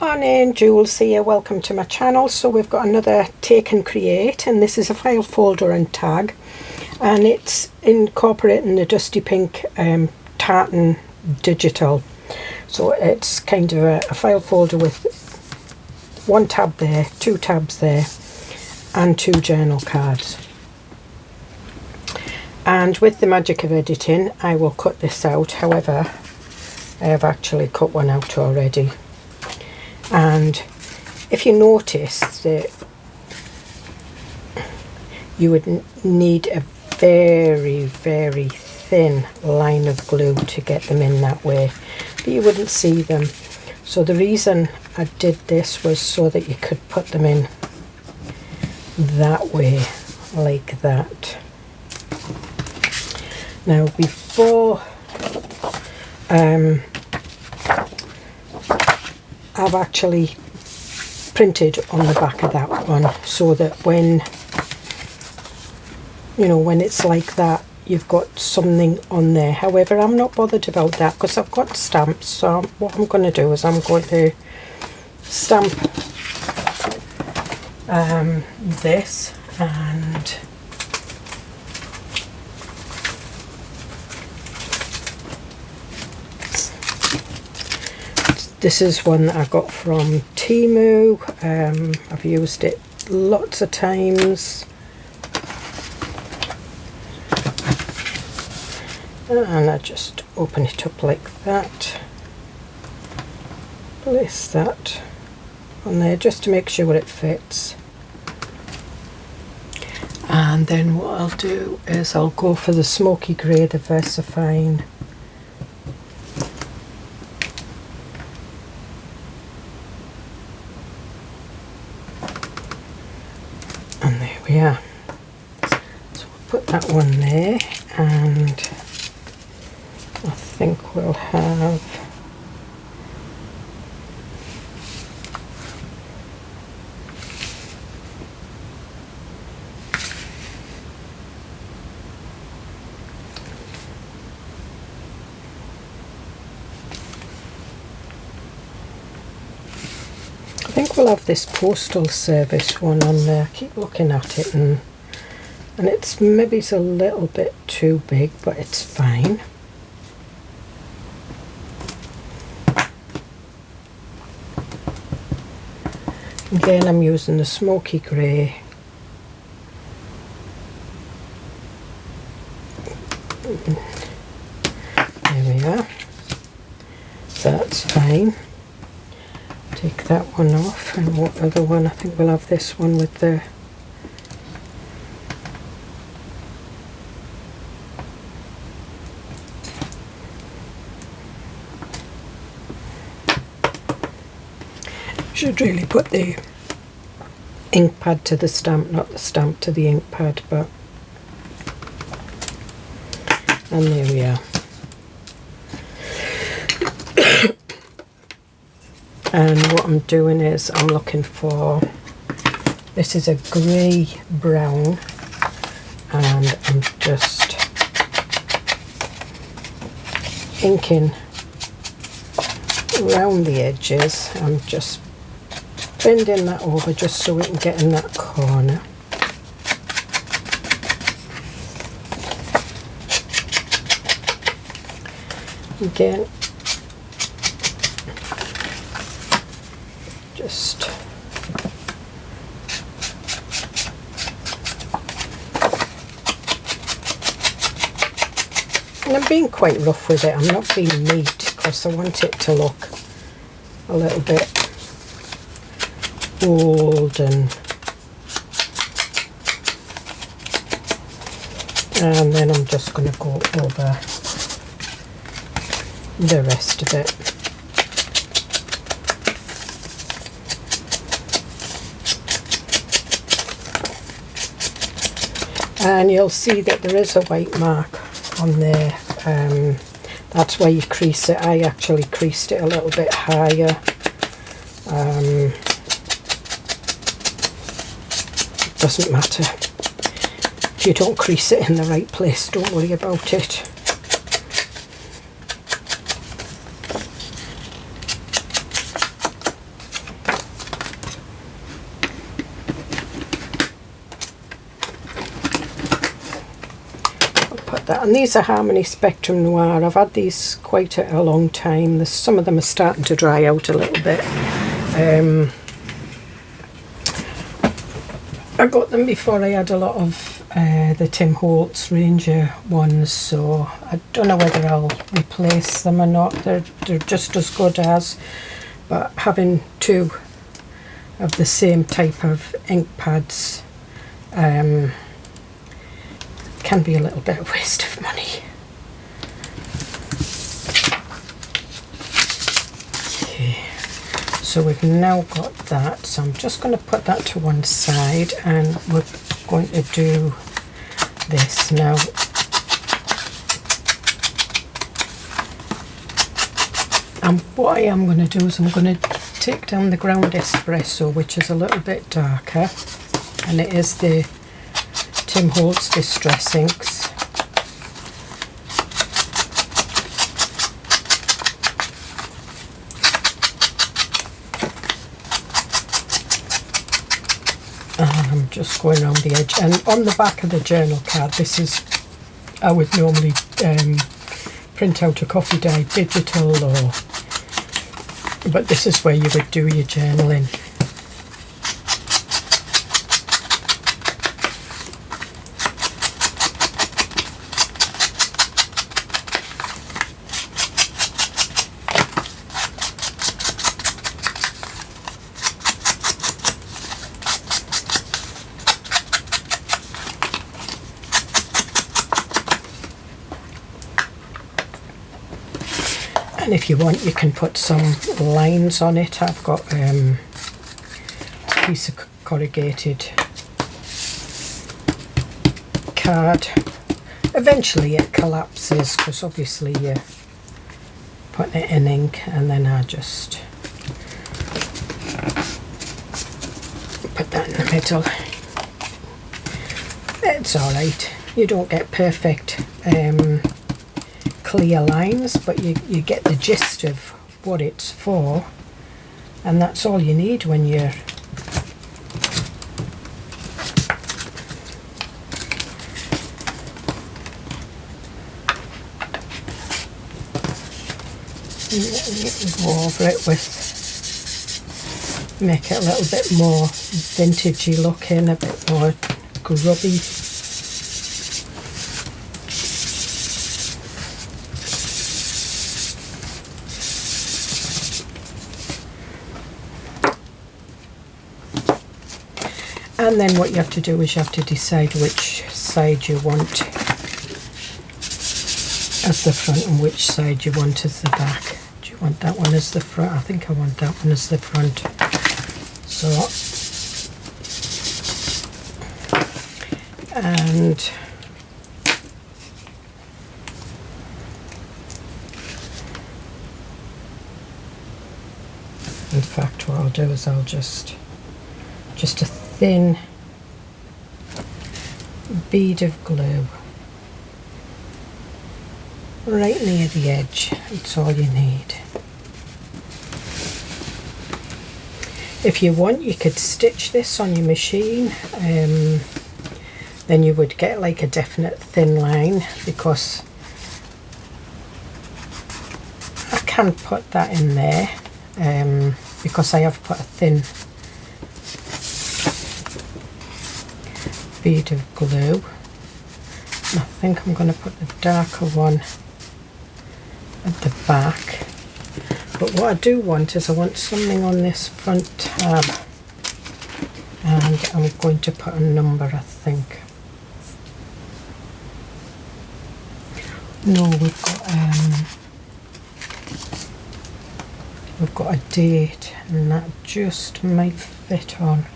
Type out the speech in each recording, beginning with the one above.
Morning, Jules here, welcome to my channel. So we've got another take and create, and this is a file folder and tag, and it's incorporating the Dusty Pink tartan digital. So it's kind of a file folder with one tab there, two tabs there, and two journal cards. And with the magic of editing, I will cut this out. However, I have actually cut one out already. And if you notice that you would need a very, very thin line of glue to get them in that way, but you wouldn't see them. So the reason I did this was so that you could put them in that way, like that. Now before I've actually printed on the back of that one, so that when it's like that, you've got something on there. However, I'm not bothered about that because I've got stamps. So what I'm going to do is I'm going to stamp this, and this is one that I got from Temu. I've used it lots of times. And I just open it up like that. Place that on there just to make sure it fits. And then what I'll do is I'll go for the smoky grey, the VersaFine. And there we are. So we'll put that one there, and I think we'll have this postal service one on there. I keep looking at it, and it's maybe a little bit too big, but it's fine. Again, I'm using the smoky grey. There we are. That's fine. Take that one off, and what other one? I think we'll have this one with the should really put the ink pad to the stamp, not the stamp to the ink pad, but and there we are. And what I'm doing is I'm looking for, this is a grey brown, and I'm just inking around the edges. I'm just bending that over just so we can get in that corner. Again, just and I'm being quite rough with it. I'm not being neat because I want it to look a little bit old, and then I'm just going to go over the rest of it. And you'll see that there is a white mark on there. That's where you crease it. I actually creased it a little bit higher. Doesn't matter. If you don't crease it in the right place, don't worry about it. put that. And these are Harmony Spectrum Noir. I've had these quite a long time. Some of them are starting to dry out a little bit. I got them before I had a lot of the Tim Holtz Ranger ones, so I don't know whether I'll replace them or not. They're just as good as, but having two of the same type of ink pads can be a little bit of waste of money. Okay, so we've now got that, so I'm just going to put that to one side, and we're going to do this now. And what I am going to do is I'm going to take down the ground espresso, which is a little bit darker, and it is the Tim Holtz Distress Inks. And I'm just going around the edge, and on the back of the journal card, this is, I would normally print out a coffee dye digital, but this is where you would do your journaling. And if you want, you can put some lines on it. I've got a piece of corrugated card. Eventually it collapses because obviously you're putting it in ink, and then I just put that in the middle. It's alright. You don't get perfect clear lines, but you get the gist of what it's for, and that's all you need when you're go over it with, make it a little bit more vintagey looking, a bit more grubby. And then what you have to do is you have to decide which side you want as the front and which side you want as the back. Do you want that one as the front? I think I want that one as the front. So, and in fact what I'll do is I'll just a thin bead of glue right near the edge. It's all you need. If you want, you could stitch this on your machine, then you would get like a definite thin line, because I can put that in there because I have put a thin bead of glue. I think I'm going to put the darker one at the back, but what I do want is I want something on this front tab, and I'm going to put a number, I think. No, we've got a date, and that just might fit on.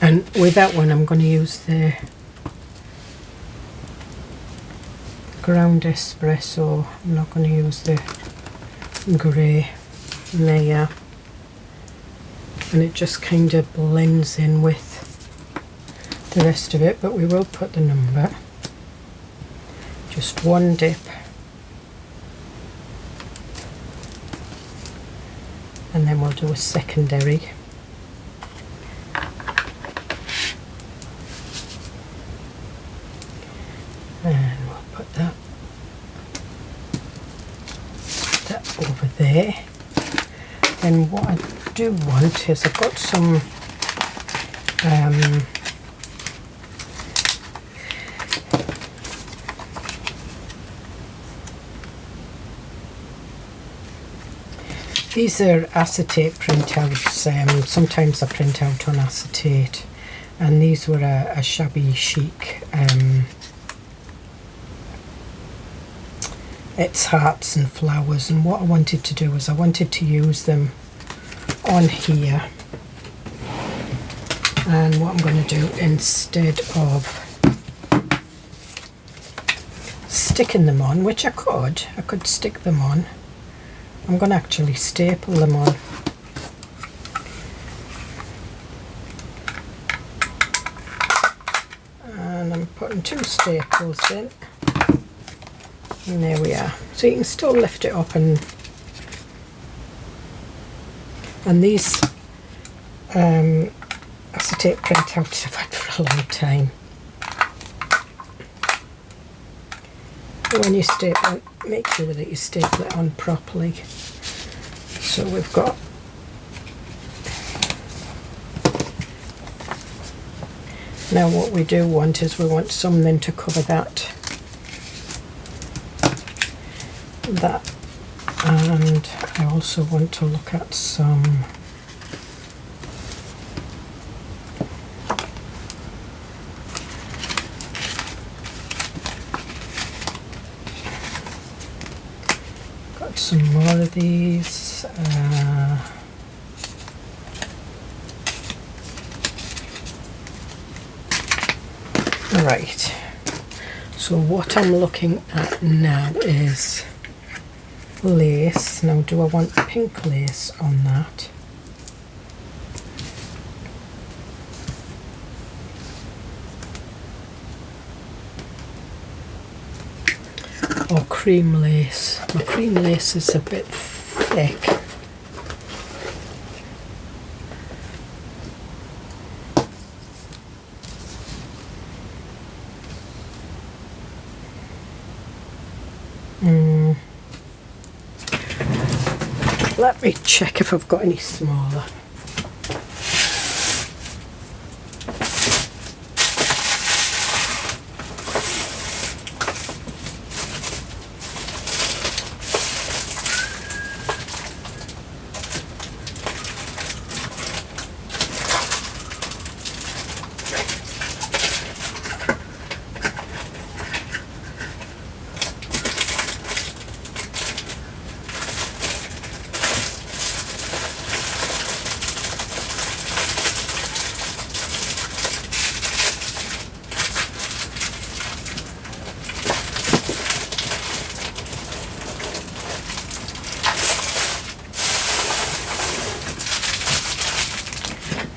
And with that one, I'm going to use the ground espresso. I'm not going to use the grey layer, and it just kind of blends in with the rest of it, but we will put the number. Just one dip, and then we'll do a secondary. there. Then what I do want is I've got some these are acetate printouts. Sometimes I print out on acetate, and these were a shabby chic. It's hearts and flowers, and what I wanted to do is I wanted to use them on here. And what I'm going to do, instead of sticking them on, which I could stick them on, I'm going to actually staple them on. And I'm putting 2 staples in. And there we are. So you can still lift it up, and these acetate printouts I've had for a long time. When you staple it, make sure that you staple it on properly. So we've got now what we do want is we want something to cover that, and I also want to look at some more of these. Right, so what I'm looking at now is lace. Now, do I want pink lace on that? Or cream lace? My cream lace is a bit thick. Let me check if I've got any smaller.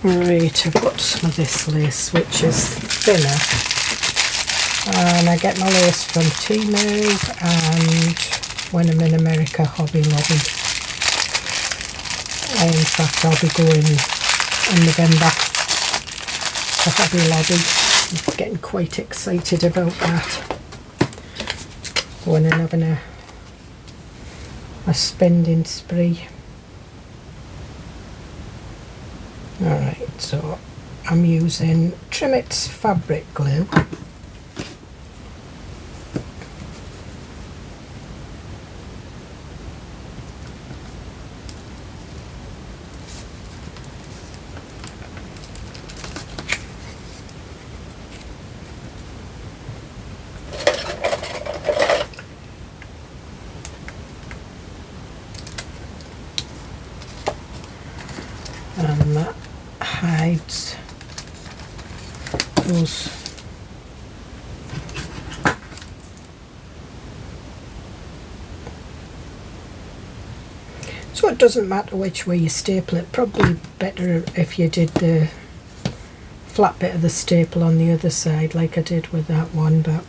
Right, I've got some of this lace which is thinner, and I get my lace from Temu, and when I'm in America, Hobby Lobby. In fact, I'll be going in November to Hobby Lobby. I'm getting quite excited about that. Going and having a spending spree. Alright, so I'm using Trimet's fabric glue. And that hides those so it doesn't matter which way you staple it. Probably better if you did the flat bit of the staple on the other side like I did with that one, but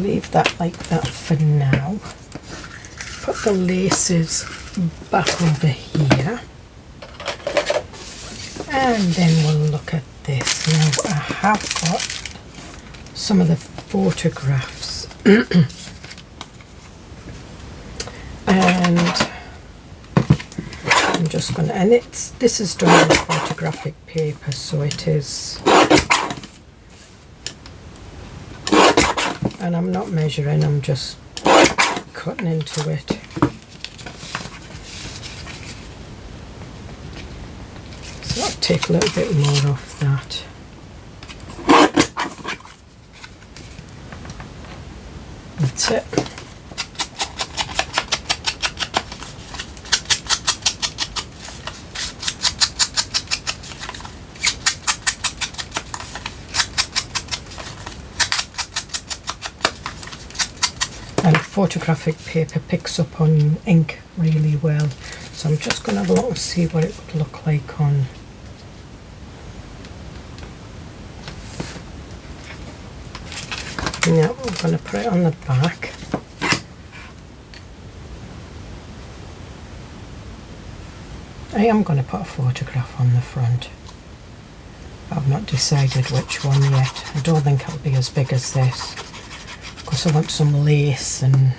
leave that like that for now. Put the laces back over here. And then we'll look at this. Now I have got some of the photographs. And I'm just gonna, and this is done on photographic paper, so it is, and I'm not measuring, I'm just cutting into it. So I'll take a little bit more off that. That's it. And photographic paper picks up on ink really well, so I'm just going to have a look and see what it would look like on. Now I'm going to put it on the back. I am going to put a photograph on the front. I've not decided which one yet. I don't think it'll be as big as this, because I want some lace and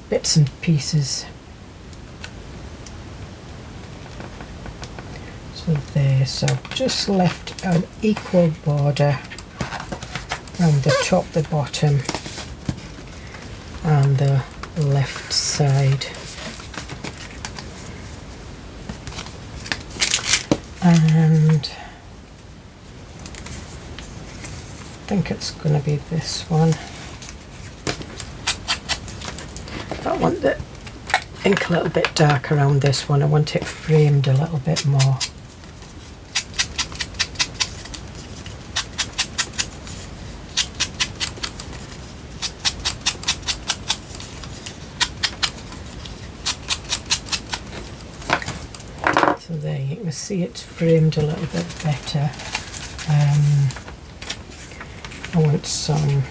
bits and pieces. So there, so I've just left an equal border around the top, the bottom and the left side. And I think it's going to be this one. I want the ink a little bit dark around this one. I want it framed a little bit more. So there you can see it's framed a little bit better. I want some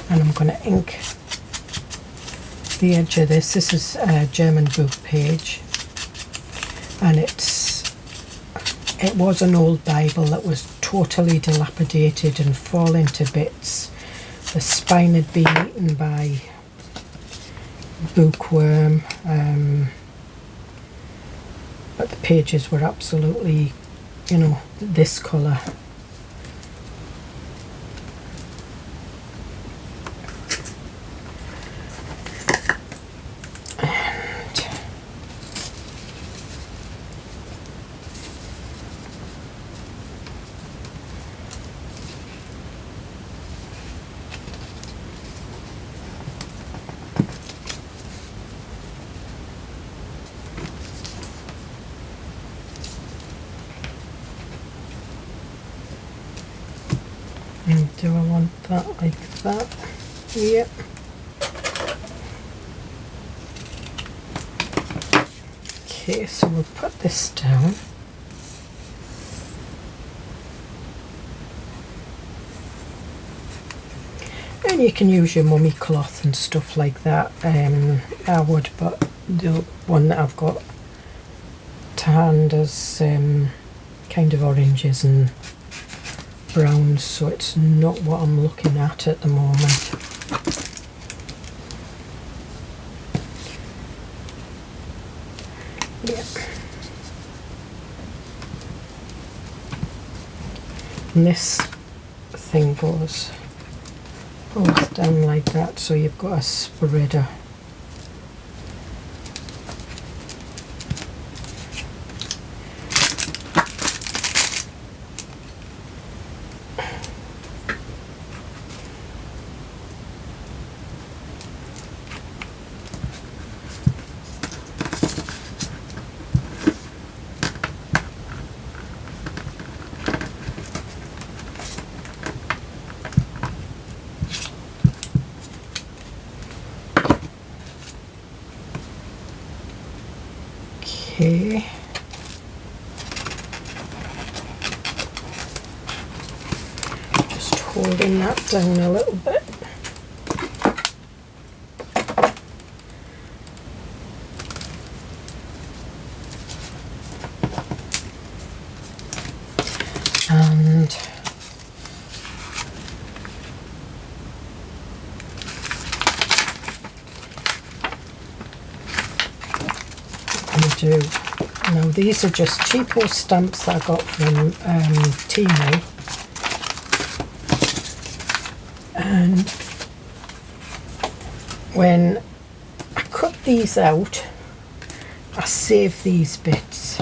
and I'm going to ink the edge of this. This is a German book page, and it was an old Bible that was totally dilapidated and falling to bits. The spine had been eaten by bookworm, but the pages were absolutely, you know, this colour. And do I want that like that? Yep. Okay, so we'll put this down. And you can use your mummy cloth and stuff like that. I would, but the one that I've got tanned as kind of oranges and browns, so it's not what I'm looking at the moment. Yeah. And this thing goes down like that, so you've got a spreader. Okay. Just holding that down a little bit. And do. Now these are just cheapo stamps that I got from Temu, and when I cut these out I save these bits,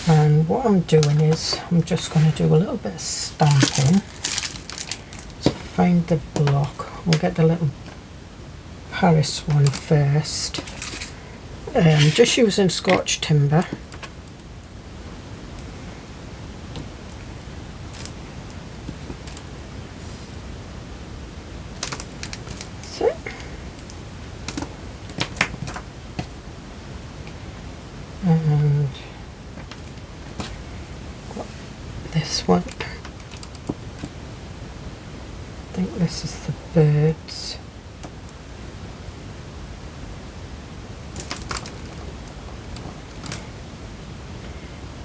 and what I'm doing is I'm just going to do a little bit of stamping. So find the block, we'll get the little Paris one first. Just using Scotch timber. That's it. And got this one. I think this is the birds.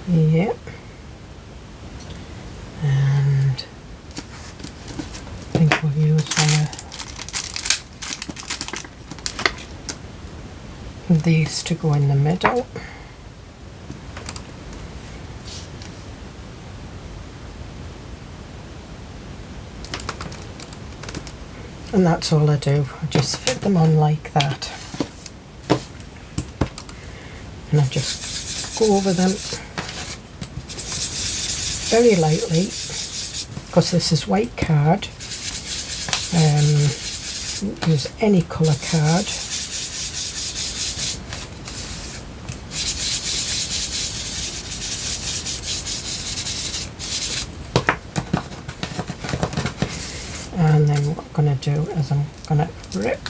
Yep, and I think we'll use these to go in the middle. And that's all I do, I just fit them on like that, and I just go over them very lightly, because this is white card. Use any colour card. And then what I'm going to do is I'm going to rip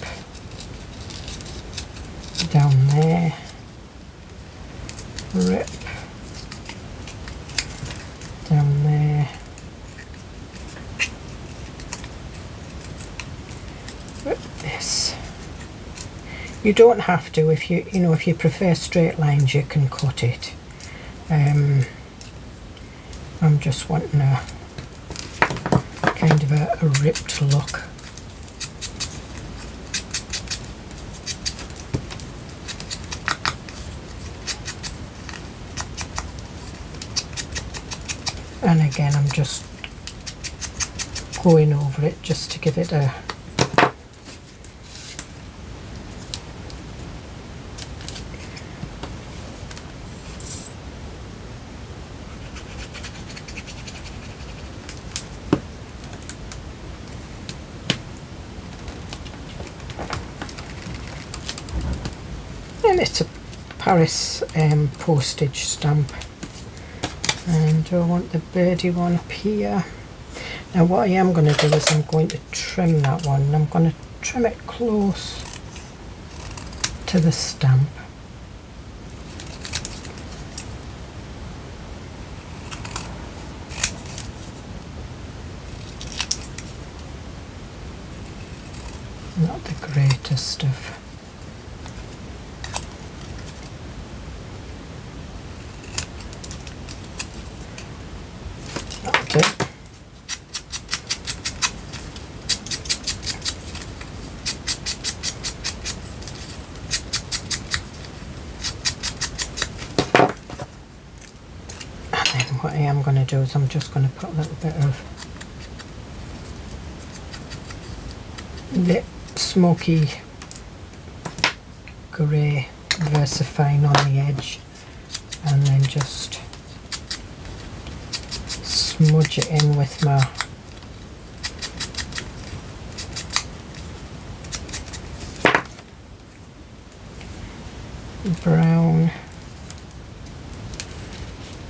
down there, rip down there, rip this. You don't have to. If if you prefer straight lines, you can cut it. I'm just wanting a kind of a ripped look. And again, I'm just going over it just to give it a and it's a Paris postage stamp. And do I want the birdie one up here? Now what I am going to do is I'm going to trim that one, and I'm going to trim it close to the stamp. Not the greatest of it. And then what I am going to do is I'm just going to put a little bit of the smoky grey VersaFine on the edge, and then just smudge it in with my brown,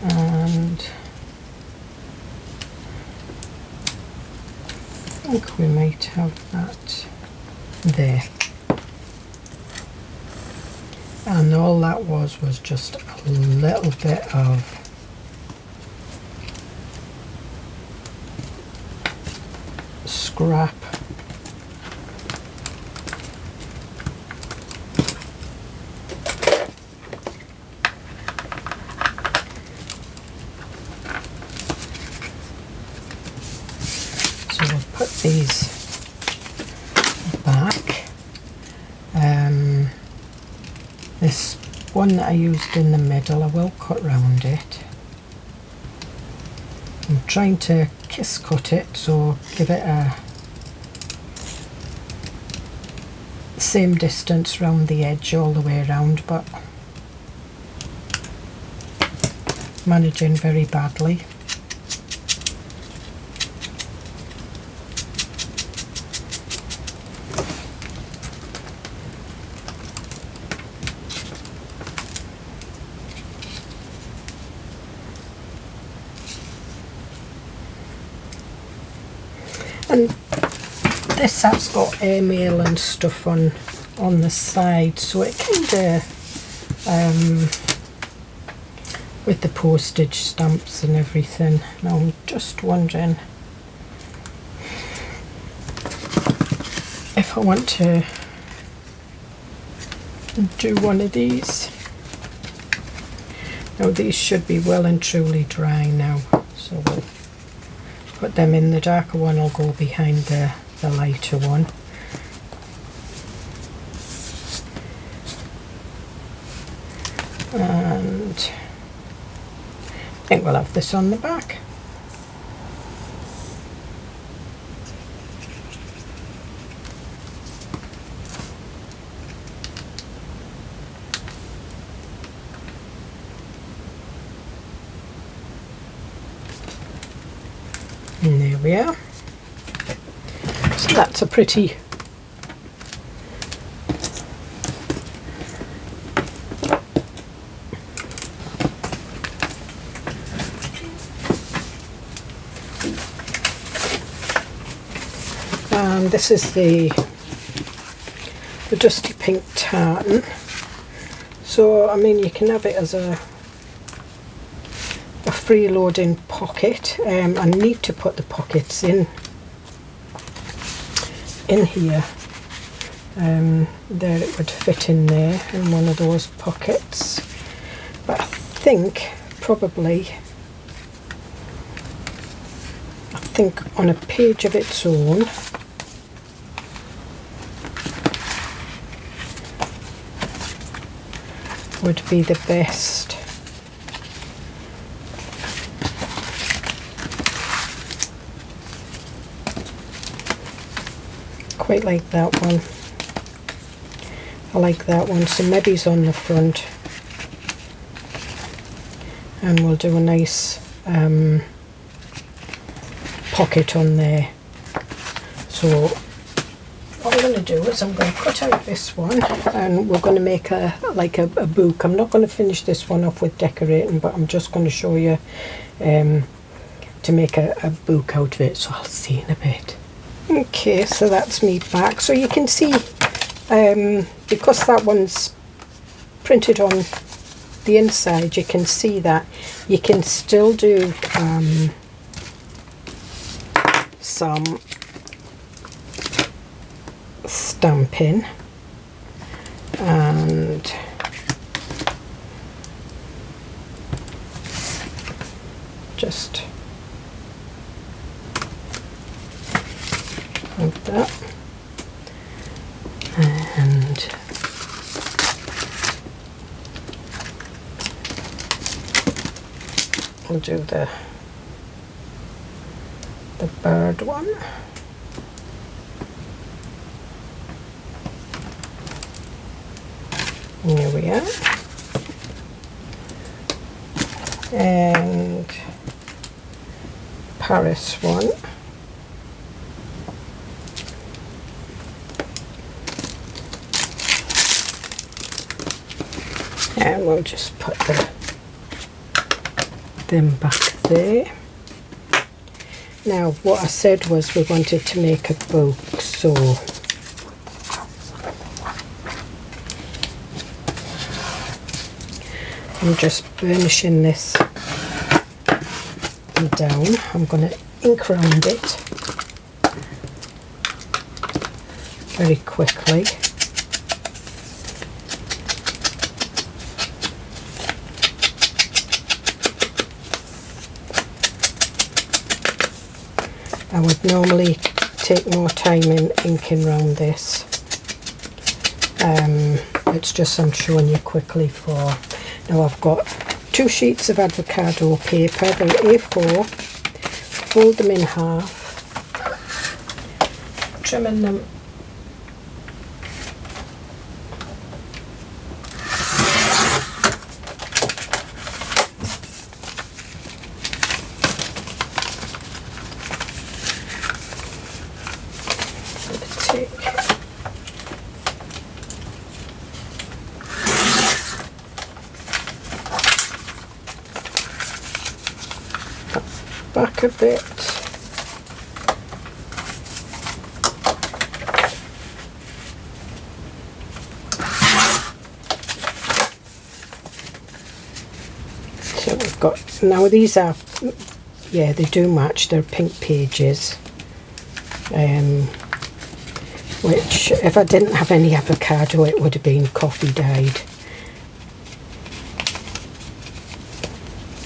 and I think we might have that there. and all that was just a little bit of scrap. So we'll put these back. This one that I used in the middle, I will cut round it. I'm trying to kiss cut it, so give it a same distance round the edge all the way around, but managing very badly. And this has got airmail and stuff on the side, so it kind of with the postage stamps and everything. Now I'm just wondering if I want to do one of these. Now these should be well and truly dry now, so we'll put them in. The darker one will go behind the lighter one. And I think we'll have this on the back. And there we are. So that's a pretty and this is the dusty pink tartan. So I mean, you can have it as a freeloading pocket. I need to put the pockets in here. There, it would fit in there in one of those pockets, but I think probably on a page of its own would be the best. Quite like that one. I like that one. So maybe it's on the front, and we'll do a nice pocket on there. So what I'm going to do is I'm going to cut out this one, and we're going to make a book. I'm not going to finish this one off with decorating, but I'm just going to show you to make a book out of it. So I'll see you in a bit. Okay, so that's me back. So you can see, because that one's printed on the inside, you can see that you can still do some stamping and just like that, and we'll do the bird one. Here we are, and Paris one. And we'll just put them back there. Now what I said was we wanted to make a book, so I'm just burnishing this down. I'm going to ink around it very quickly. I would normally take more time in inking around this. It's just I'm showing you quickly for. Now I've got 2 sheets of avocado paper, they're A4, fold them in half, trimming them back a bit. So we've got, now these are, yeah, they do match, they're pink pages, which if I didn't have any avocado it would have been coffee dyed.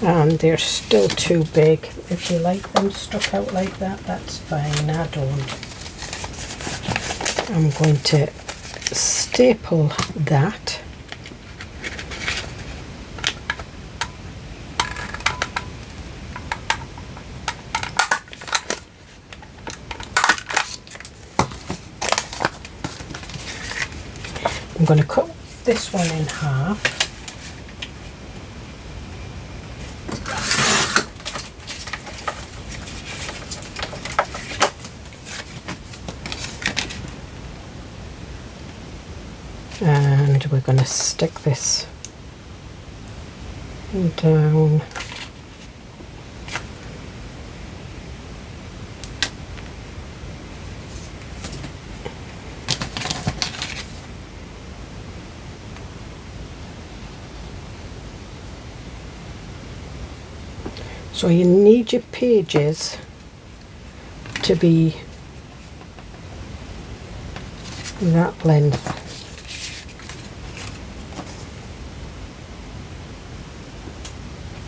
And they're still too big. If you like them stuck out like that, that's fine. I don't. I'm going to staple that. I'm going to cut this one in half. And we're going to stick this down. So you need your pages to be that length.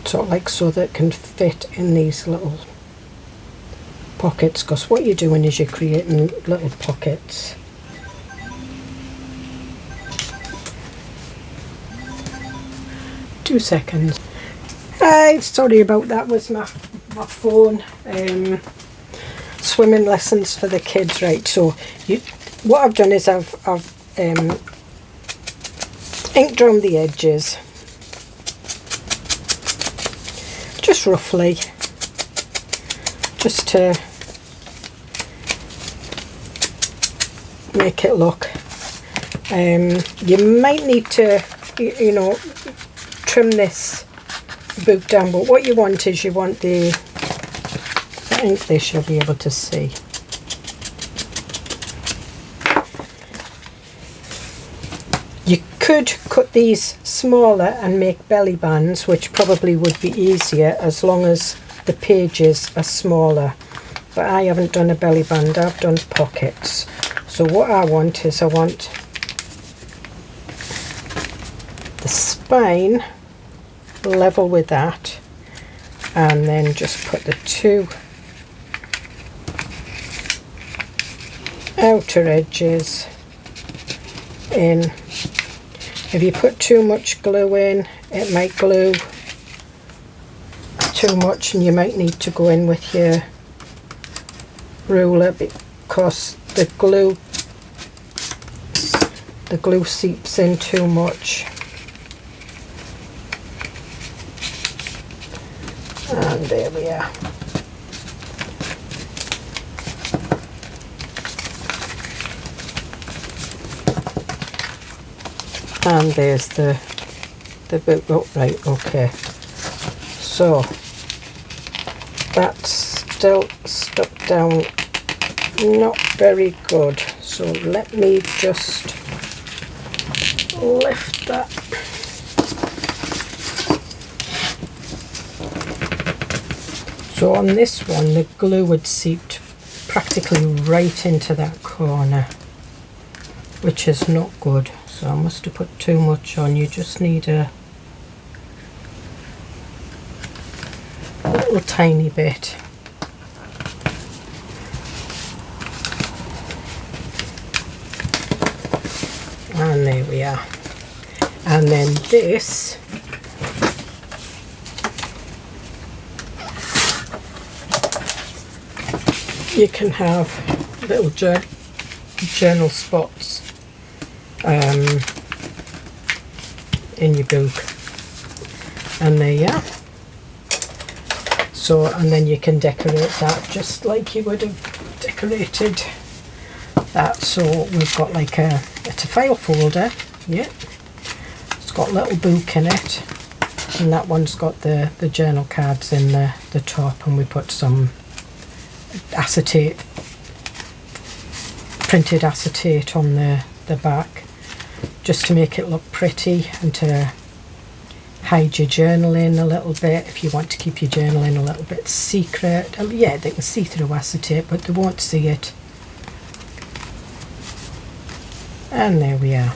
Sort of like so that it can fit in these little pockets, because what you're doing is you're creating little pockets. Two seconds. Hi, sorry about that, was my phone. Swimming lessons for the kids, right? So what I've done is I've inked around the edges, just roughly, just to make it look. You might need to, you know, trim this book down, but what you want is you want the, I think this you'll be able to see. You could cut these smaller and make belly bands, which probably would be easier as long as the pages are smaller, but I haven't done a belly band, I've done pockets. So what I want is I want the spine level with that, and then just put the two outer edges in. If you put too much glue in, it might glue too much and you might need to go in with your ruler, because the glue seeps in too much. And there we are. And there's the book. Oh, right, okay. So that's still stuck down, not very good. So let me just lift that. So on this one, the glue had seeped practically right into that corner, which is not good. So I must have put too much on. You just need a little tiny bit. And there we are. And then this you can have little journal spots in your book, and there you are. So, and then you can decorate that just like you would have decorated that. So we've got like it's a file folder, yeah, it's got a little book in it, and that one's got the journal cards in the top, and we put some acetate, printed acetate on the back, just to make it look pretty and to hide your journaling a little bit if you want to keep your journaling a little bit secret. Yeah, they can see through acetate, but they won't see it. And there we are.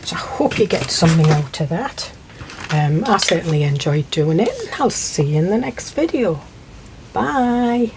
So I hope you get something out of that. I certainly enjoyed doing it, and I'll see you in the next video. Bye.